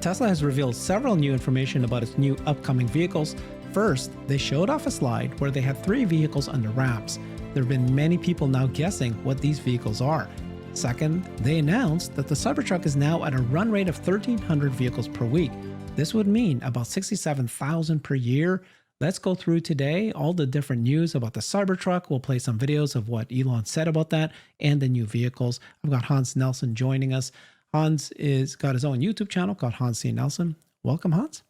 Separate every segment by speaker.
Speaker 1: Tesla has revealed several new information about its new upcoming vehicles. First, they showed off a slide where they had 3 vehicles under wraps. There have been many people now guessing what these vehicles are. Second, they announced that the Cybertruck is now at a run rate of 1,300 vehicles per week. This would mean about 67,000 per year. Let's go through today all the different news about the Cybertruck. We'll play some videos of what Elon said about that and the new vehicles. I've got Hans Nelson joining us. Hans is got his own YouTube channel called Hans C. Nelson. Welcome, Hans.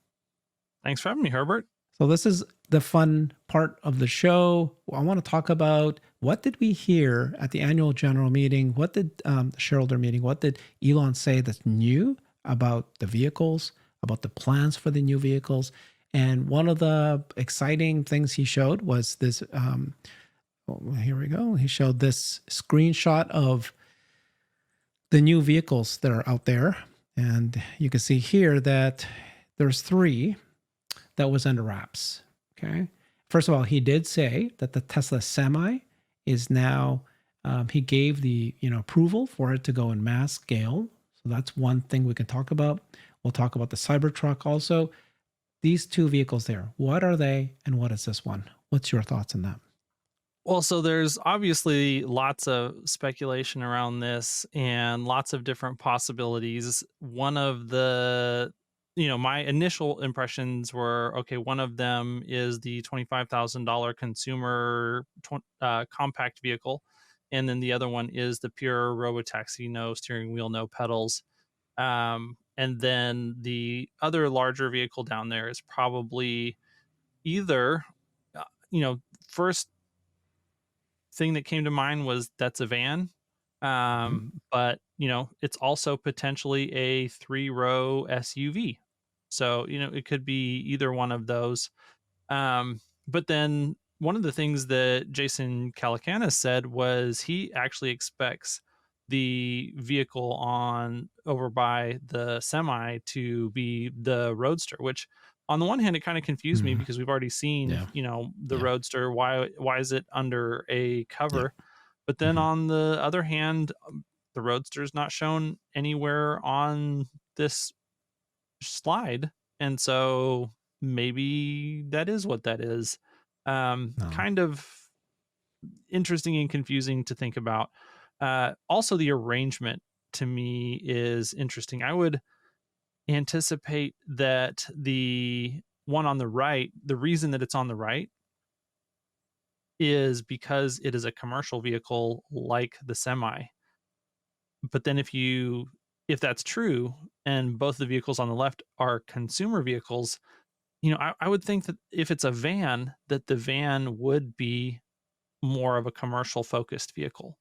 Speaker 2: Thanks for having me, Herbert.
Speaker 1: So this is the fun part of the show. I want to talk about what did we hear at the annual general meeting? What did the shareholder meeting? What did Elon say that's new about the vehicles, about the plans for the new vehicles? And one of the exciting things he showed was this. Here we go. He showed this screenshot of the new vehicles that are out there. And you can see here that there's 3 that was under wraps. Okay. First of all, he did say that the Tesla Semi is now, he gave the approval for it to go in mass scale. So that's one thing we can talk about. We'll talk about the Cybertruck also. These 2 vehicles there, what are they and what is this one? What's your thoughts on that?
Speaker 2: Well, so there's obviously lots of speculation around this and lots of different possibilities. One of the, my initial impressions were, okay, one of them is the $25,000 consumer compact vehicle. And then the other one is the pure robotaxi, no steering wheel, no pedals. And then the other larger vehicle down there is probably either, first thing that came to mind was that's a van. But it's also potentially a 3-row SUV. So, it could be either one of those. But then one of the things that Jason Calacanis said was he actually expects the vehicle over by the Semi to be the Roadster, which on the one hand, it kind of confused me because we've already seen, the Roadster. Why is it under a cover? Yeah. But then on the other hand, the Roadster is not shown anywhere on this slide. And so maybe that is what that is. Kind of interesting and confusing to think about. Also, the arrangement to me is interesting. I would anticipate that the one on the right, the reason that it's on the right is because it is a commercial vehicle like the Semi. But then if that's true and both the vehicles on the left are consumer vehicles, I would think that if it's a van, that the van would be more of a commercial focused vehicle.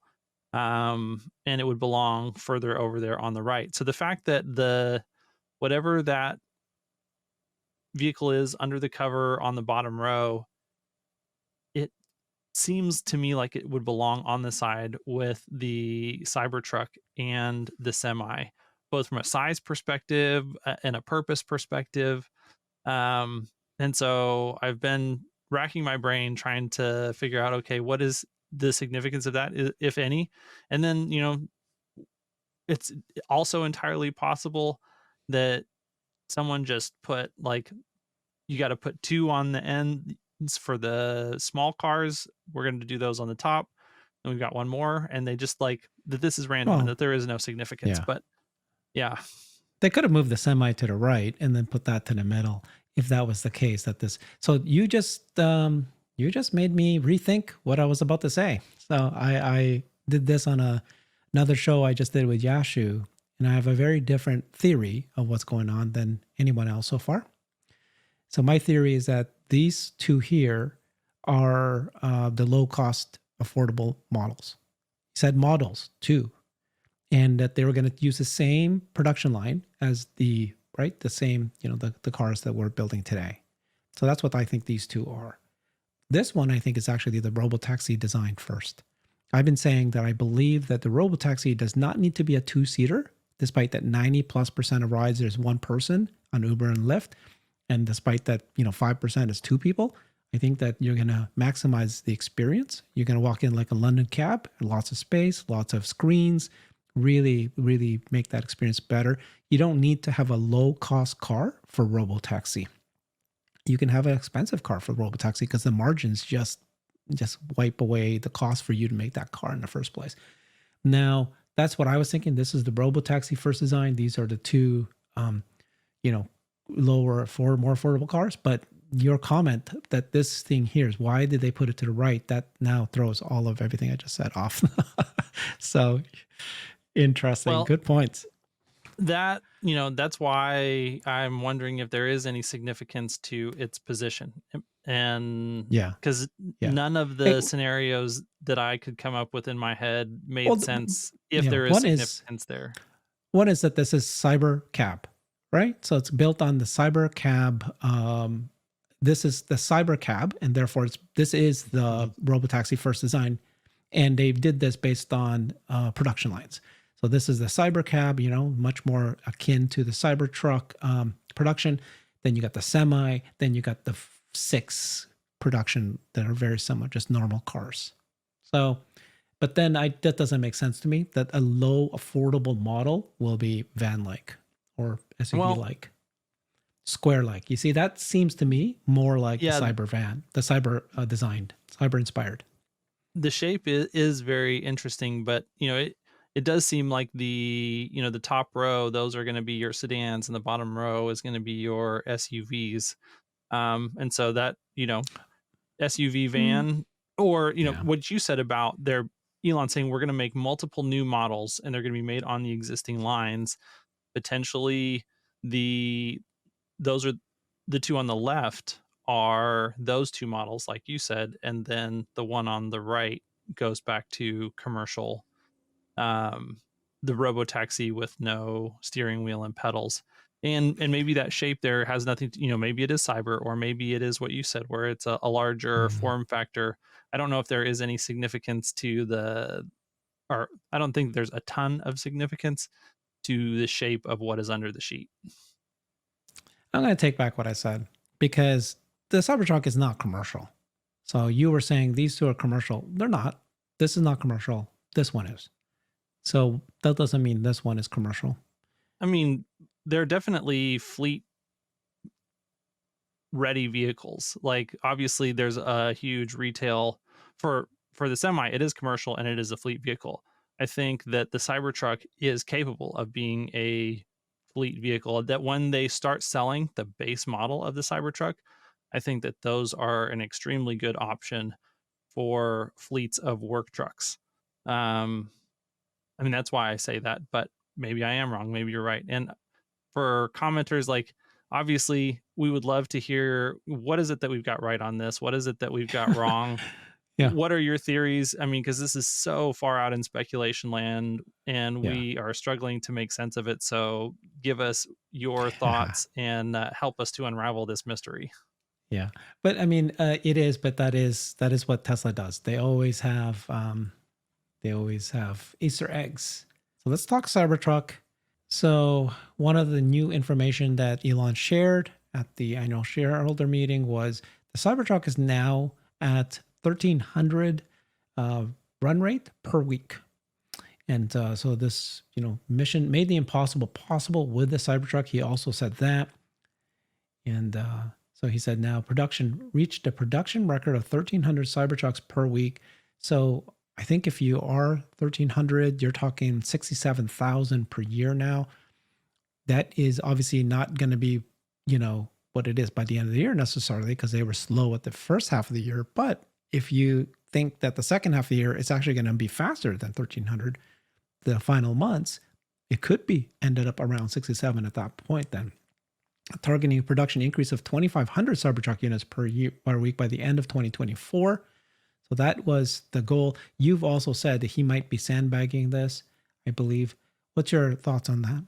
Speaker 2: And it would belong further over there on the right. So the fact that whatever that vehicle is under the cover on the bottom row, it seems to me like it would belong on the side with the Cybertruck and the Semi, both from a size perspective and a purpose perspective. And so I've been racking my brain trying to figure out, okay, what is the significance of that, if any? And then, it's also entirely possible that someone just put you got to put 2 on the ends for the small cars. We're going to do those on the top. And we've got one more. And they just that this is random and that there is no significance. Yeah. But yeah.
Speaker 1: They could have moved the Semi to the right and then put that to the middle if that was the case. So you just made me rethink what I was about to say. So I did this on another show I just did with Yashu. And I have a very different theory of what's going on than anyone else so far. So my theory is that these 2 here are the low-cost, affordable models. He said models, too. And that they were going to use the same production line as the same, the cars that we're building today. So that's what I think these 2 are. This one, I think, is actually the robotaxi designed first. I've been saying that I believe that the robotaxi does not need to be a 2-seater, despite that 90+% of rides, there's 1 person on Uber and Lyft. And despite that, 5% is 2 people, I think that you're going to maximize the experience. You're going to walk in like a London cab, lots of space, lots of screens, really, really make that experience better. You don't need to have a low cost car for robotaxi. You can have an expensive car for robotaxi because the margins just wipe away the cost for you to make that car in the first place. Now, that's what I was thinking. This is the robotaxi first design. These are the two, you know, lower for more affordable cars. But your comment that this thing here is why did they put it to the right? That now throws all of everything I just said off. So interesting.
Speaker 2: Well,
Speaker 1: Good points.
Speaker 2: that, that's why I'm wondering if there is any significance to its position. And
Speaker 1: Yeah.
Speaker 2: because
Speaker 1: Yeah.
Speaker 2: none of
Speaker 1: Hey,
Speaker 2: the scenarios that I could come up with in my head
Speaker 1: well,
Speaker 2: made sense if
Speaker 1: yeah.
Speaker 2: there is significance there.
Speaker 1: One is that this is Cyber Cab, right? So it's built on the Cyber Cab. This is the Cyber Cab, and therefore this is the
Speaker 2: Mhm.
Speaker 1: robotaxi first design, and they did this based on production lines. So this is the Cyber Cab, much more akin to the Cybertruck production. Then you got the Semi. Then you got the six production that are very similar, just normal cars. So but then that doesn't make sense to me that a low affordable model will be van like or SUV
Speaker 2: Well,
Speaker 1: like, square like. You see, that seems to me more like the
Speaker 2: yeah,
Speaker 1: cyber van, the cyber designed, cyber inspired.
Speaker 2: the shape is very interesting, but it does seem like the top row, those are going to be your sedans, and the bottom row is going to be your SUVs. And so that, SUV
Speaker 1: Mm,
Speaker 2: van, or
Speaker 1: yeah.
Speaker 2: what you said about their Elon saying we're going to make multiple new models and they're going to be made on the existing lines. Potentially, the those are the two on the left are those two models, like you said, and then the one on the right goes back to commercial, um, the robo taxi with no steering wheel and pedals. And maybe that shape there has nothing to, maybe it is cyber, or maybe it is what you said, where it's a larger
Speaker 1: Mm.
Speaker 2: form factor. I don't know if there is any significance to or I don't think there's a ton of significance to the shape of what is under the sheet.
Speaker 1: I'm going to take back what I said because the Cybertruck is not commercial. So you were saying these two are commercial. They're not. This is not commercial. This one is. So that doesn't mean this one is commercial.
Speaker 2: I mean, they're definitely fleet ready vehicles. Like, obviously there's a huge retail for the Semi, it is commercial and it is a fleet vehicle. I think that the Cybertruck is capable of being a fleet vehicle, that when they start selling the base model of the Cybertruck, I think that those are an extremely good option for fleets of work trucks. Um, I mean, that's why I say that, but maybe I am wrong. Maybe you're right. And for commenters, like, obviously we would love to hear, what is it that we've got right on this? What is it that we've got wrong?
Speaker 1: Yeah.
Speaker 2: What are your theories? I mean, because this is so far out in speculation land and
Speaker 1: Yeah.
Speaker 2: we are struggling to make sense of it. So give us your
Speaker 1: Yeah.
Speaker 2: thoughts and help us to unravel this mystery.
Speaker 1: Yeah, but I mean, it is, but that is what Tesla does. They always have Easter eggs. So let's talk Cybertruck. So one of the new information that Elon shared at the annual shareholder meeting was the Cybertruck is now at 1,300 uh, run rate per week. And so this, mission made the impossible possible with the Cybertruck. He also said that. And so he said now production reached a production record of 1,300 Cybertrucks per week. So I think if you are 1,300, you're talking 67,000 per year now. That is obviously not going to be, what it is by the end of the year necessarily because they were slow at the first half of the year. But if you think that the second half of the year it's actually going to be faster than 1,300, the final months, it could be ended up around 67 at that point then targeting a production increase of 2,500 Cybertruck units per week by the end of 2024. So that was the goal. You've also said that he might be sandbagging this, I believe. What's your thoughts on that?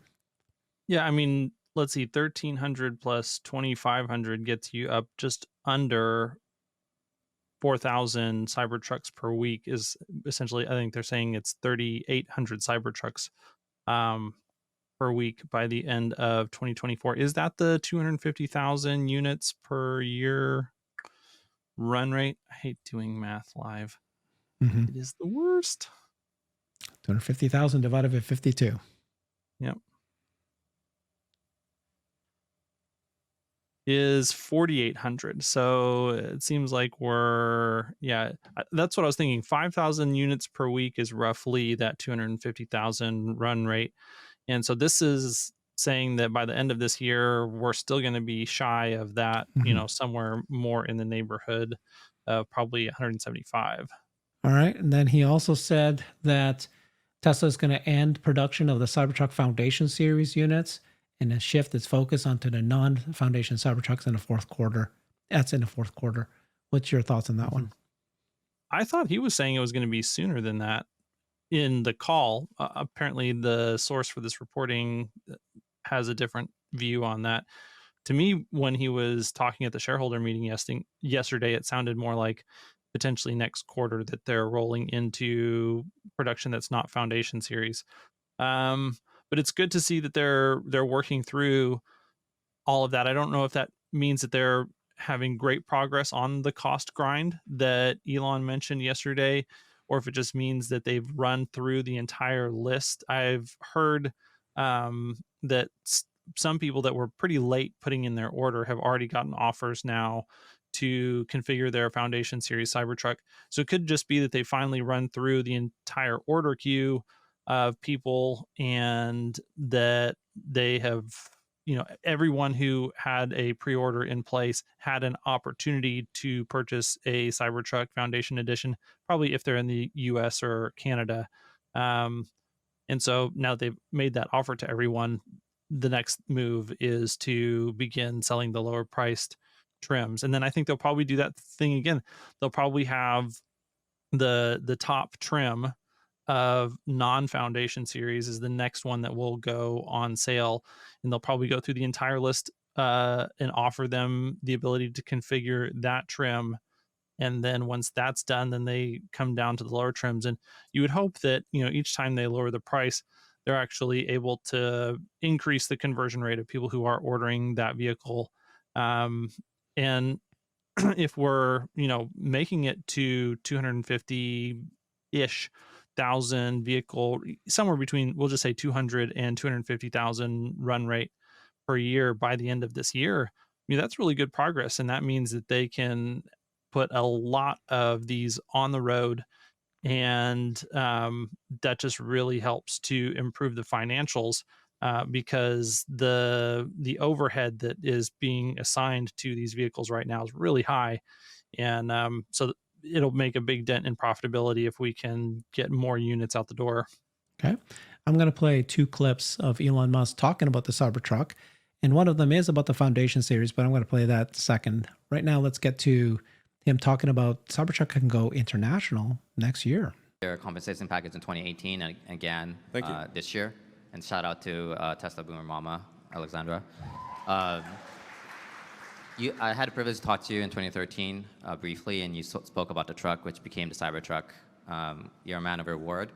Speaker 2: Yeah, I mean, let's see, 1,300 plus 2,500 gets you up just under 4,000 Cybertrucks per week. Is essentially, I think they're saying it's 3,800 Cybertrucks um, per week by the end of 2024. Is that the 250,000 units per year run rate? I hate doing math live.
Speaker 1: Mm-hmm.
Speaker 2: It is the worst.
Speaker 1: 250,000 divided by 52.
Speaker 2: Yep. Is 4,800. So it seems like that's what I was thinking. 5,000 units per week is roughly that 250,000 run rate. And so this is saying that by the end of this year, we're still going to be shy of that,
Speaker 1: Mhm.
Speaker 2: somewhere more in the neighborhood of probably 175.
Speaker 1: All right. And then he also said that Tesla is going to end production of the Cybertruck Foundation series units and then shift its focus onto the non-foundation Cybertrucks in the fourth quarter. That's in the fourth quarter. What's your thoughts on that
Speaker 2: Mhm.
Speaker 1: one?
Speaker 2: I thought he was saying it was going to be sooner than that in the call. Apparently, the source for this reporting has a different view on that. To me, when he was talking at the shareholder meeting yesterday, it sounded more like potentially next quarter that they're rolling into production that's not foundation series. Um, but it's good to see that they're working through all of that. I don't know if that means that they're having great progress on the cost grind that Elon mentioned yesterday, or if it just means that they've run through the entire list. I've heard that some people that were pretty late putting in their order have already gotten offers now to configure their Foundation Series Cybertruck. So it could just be that they finally run through the entire order queue of people and that they have, everyone who had a pre-order in place had an opportunity to purchase a Cybertruck Foundation Edition, probably if they're in the US or Canada. um, and so now they've made that offer to everyone. The next move is to begin selling the lower priced trims, and then I think they'll probably do that thing again. They'll probably have the top trim of non-foundation series is the next one that will go on sale, and they'll probably go through the entire list and offer them the ability to configure that trim. And then once that's done, then they come down to the lower trims, and you would hope that each time they lower the price, they're actually able to increase the conversion rate of people who are ordering that vehicle. And if we're making it to 250 ish thousand vehicle, somewhere between, we'll just say 200 and 250,000 run rate per year by the end of this year, I mean, that's really good progress. And that means that they can put a lot of these on the road. And that just really helps to improve the financials, because the overhead that is being assigned to these vehicles right now is really high. And it'll make a big dent in profitability if we can get more units out the door.
Speaker 1: Okay. I'm going to play two clips of Elon Musk talking about the Cybertruck. And one of them is about the Foundation series, but I'm going to play that second. Right now, let's get to him talking about Cybertruck can go international next year.
Speaker 3: Their compensation package in 2018 and again this year. And shout out to Tesla Boomer Mama, Alexandra. I had the privilege to talk to you in 2013 briefly, and you spoke about the truck, which became the Cybertruck. You're a man of your word.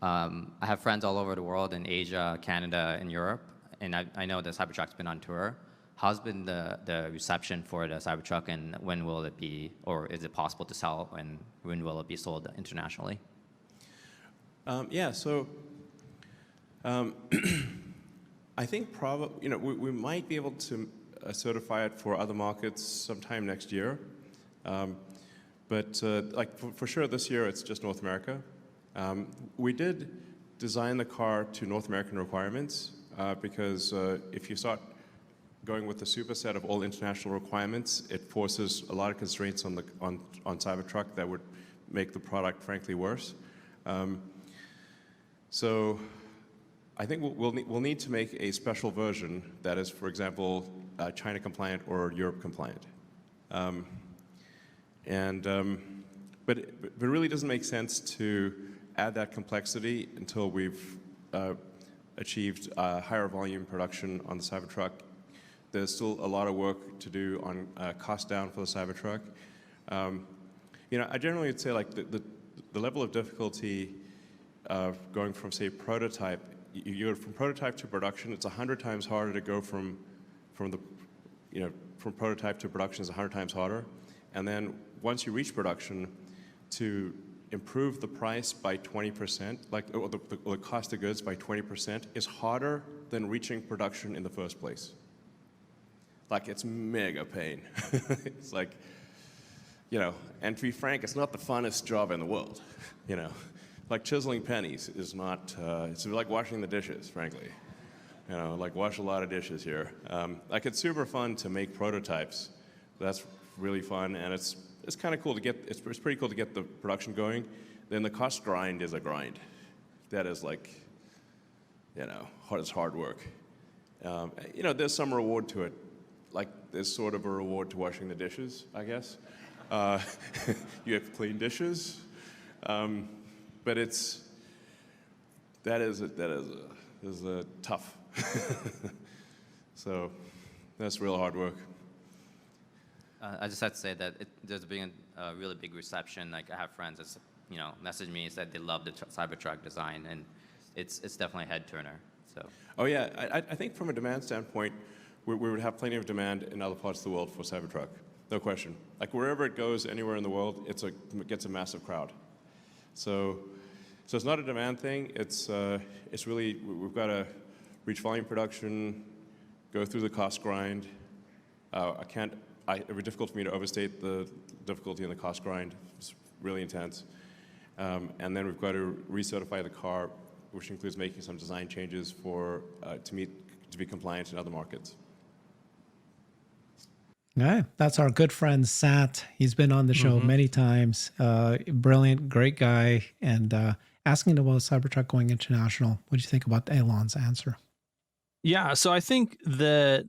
Speaker 3: I have friends all over the world in Asia, Canada, and Europe, and I know the Cybertruck's been on tour. How's been the reception for the Cybertruck, and when will it be, or is it possible to sell, and when will it be sold internationally?
Speaker 4: I think probably, we might be able to certify it for other markets sometime next year. But for sure this year, it's just North America. We did design the car to North American requirements because if you start going with the superset of all international requirements, it forces a lot of constraints on Cybertruck that would make the product frankly worse. So I think we'll need to make a special version that is, for example, China compliant or Europe compliant. But it really doesn't make sense to add that complexity until we've achieved higher volume production on the Cybertruck. There's still a lot of work to do on cost down for the Cybertruck. I generally would say the level of difficulty of going from, say, prototype, you go from prototype to production, it's 100 times harder to go from prototype to production is 100 times harder. And then once you reach production, to improve the price by 20%, or the cost of goods by 20%, is harder than reaching production in the first place. Like, it's mega pain. It's like, and to be frank, it's not the funnest job in the world, Like chiseling pennies is not, it's like washing the dishes, frankly. Like wash a lot of dishes here. Like, it's super fun to make prototypes. That's really fun, and it's kind of cool to get, it's pretty cool to get the production going. Then the cost grind is a grind. That is like, it's hard work. There's some reward to it. Like, there's sort of a reward to washing the dishes, I guess. You have clean dishes. But that is a tough. So that's real hard work.
Speaker 3: I just have to say that there's been a really big reception. Like, I have friends that message me and said they love the Cybertruck design, and it's definitely a head turner. So. Oh
Speaker 4: yeah, I think from a demand standpoint, we would have plenty of demand in other parts of the world for Cybertruck, no question. Like, wherever it goes, anywhere in the world, it gets a massive crowd. So it's not a demand thing. It's really, we've got to reach volume production, go through the cost grind. It would be difficult for me to overstate the difficulty in the cost grind. It's really intense. And then we've got to recertify the car, which includes making some design changes to be compliant in other markets.
Speaker 1: Yeah, that's our good friend Sat. He's been on the show many times. Brilliant, great guy. And asking about Cybertruck going international. What do you think about Elon's answer?
Speaker 2: Yeah, so I think that,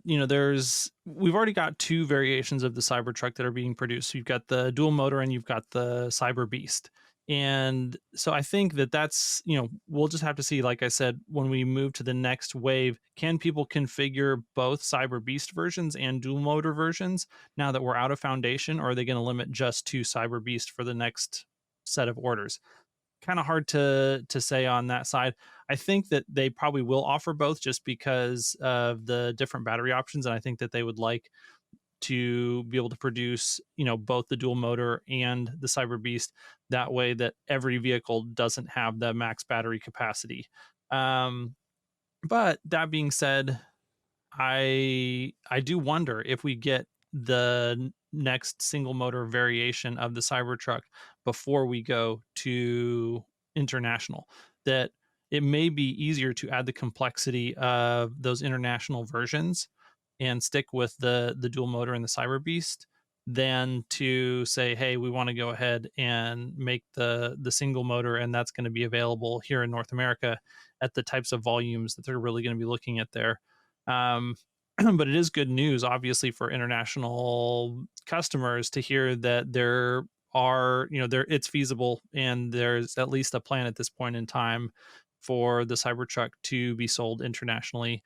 Speaker 2: we've already got two variations of the Cybertruck that are being produced. You've got the dual motor and you've got the Cyber Beast. And so I think that's, we'll just have to see, like I said, when we move to the next wave, can people configure both Cyber Beast versions and dual motor versions now that we're out of foundation, or are they going to limit just to Cyber Beast for the next set of orders? Kind of hard to say on that side. I think that they probably will offer both just because of the different battery options, and I think that they would like to be able to produce, both the dual motor and the Cyber Beast. That way that every vehicle doesn't have the max battery capacity. But that being said, I do wonder if we get the next single motor variation of the Cybertruck before we go to international, that it may be easier to add the complexity of those international versions and stick with the dual motor and the Cyber Beast than to say, hey, we want to go ahead and make the single motor, and that's going to be available here in North America at the types of volumes that they're really going to be looking at there. But it is good news, obviously, for international customers to hear that there are, it's feasible, and there's at least a plan at this point in time for the Cybertruck to be sold internationally.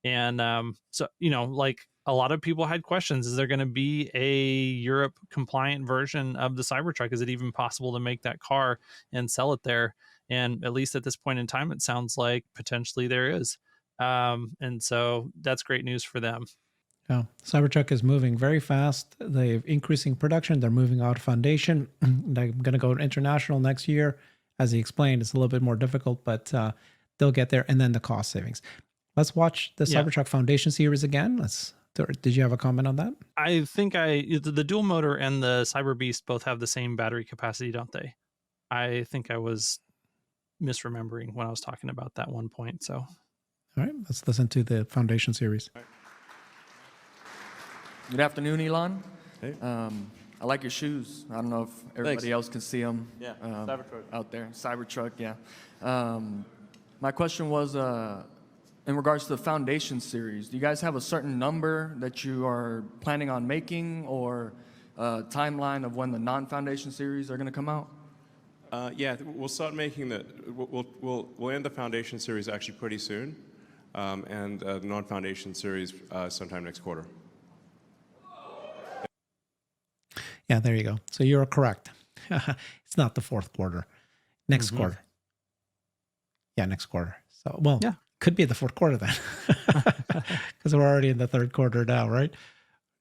Speaker 2: And so, like a lot of people had questions, is there going to be a Europe compliant version of the Cybertruck? Is it even possible to make that car and sell it there? And at least at this point in time, it sounds like potentially there is. And so that's great news for them.
Speaker 1: Yeah, Cybertruck is moving very fast. They're increasing production. They're moving out of foundation. They're going to go international next year. As he explained, it's a little bit more difficult, but they'll get there. And then the cost savings. Let's watch the Cybertruck Foundation series again. Did you have a comment on that?
Speaker 2: I think the dual motor and the Cyber Beast both have the same battery capacity, don't they? I think I was misremembering when I was talking about that one point. So,
Speaker 1: all right, let's listen to the Foundation series.
Speaker 5: Good afternoon, Elon.
Speaker 4: Hey.
Speaker 5: I like your shoes. I don't know if everybody else can see them.
Speaker 4: Yeah, Cybertruck.
Speaker 5: Out there. Cybertruck, yeah. My question was, in regards to the Foundation series, do you guys have a certain number that you are planning on making, or a timeline of when the non-Foundation series are going to come out?
Speaker 4: Yeah, we'll start making we'll end the Foundation series actually pretty soon, and the non-Foundation series sometime next quarter.
Speaker 1: Yeah, there you go. So you're correct. It's not the fourth quarter. Next quarter. Yeah, next quarter. So, well,
Speaker 2: yeah.
Speaker 1: Could be the fourth quarter then. Because we're already in the third quarter now, right?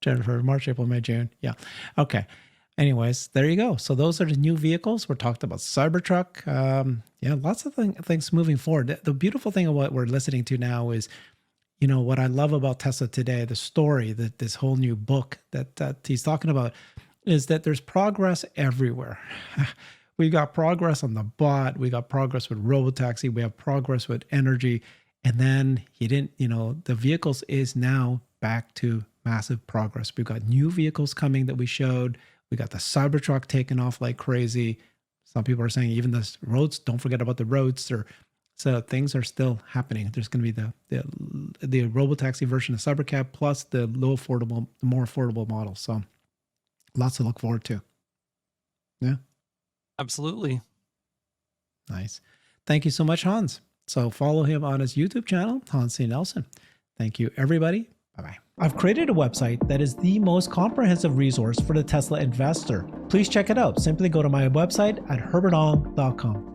Speaker 1: January, March, April, May, June. Yeah. Okay. Anyways, there you go. So those are the new vehicles. We're talking about Cybertruck. Yeah, lots of things moving forward. The beautiful thing of what we're listening to now is, what I love about Tesla today, the story, that this whole new book that he's talking about, is that there's progress everywhere. We got progress on the bot. We got progress with robotaxi. We have progress with energy. And then the vehicles is now back to massive progress. We've got new vehicles coming that we showed. We got the Cybertruck taking off like crazy. Some people are saying even the roads, don't forget about the Roadster. So things are still happening. There's going to be the robotaxi version of Cybercab plus the more affordable model. So lots to look forward to. Yeah.
Speaker 2: Absolutely.
Speaker 1: Nice. Thank you so much, Hans. So follow him on his YouTube channel, Hans C. Nelson. Thank you, everybody. Bye-bye. I've created a website that is the most comprehensive resource for the Tesla investor. Please check it out. Simply go to my website at herbertong.com.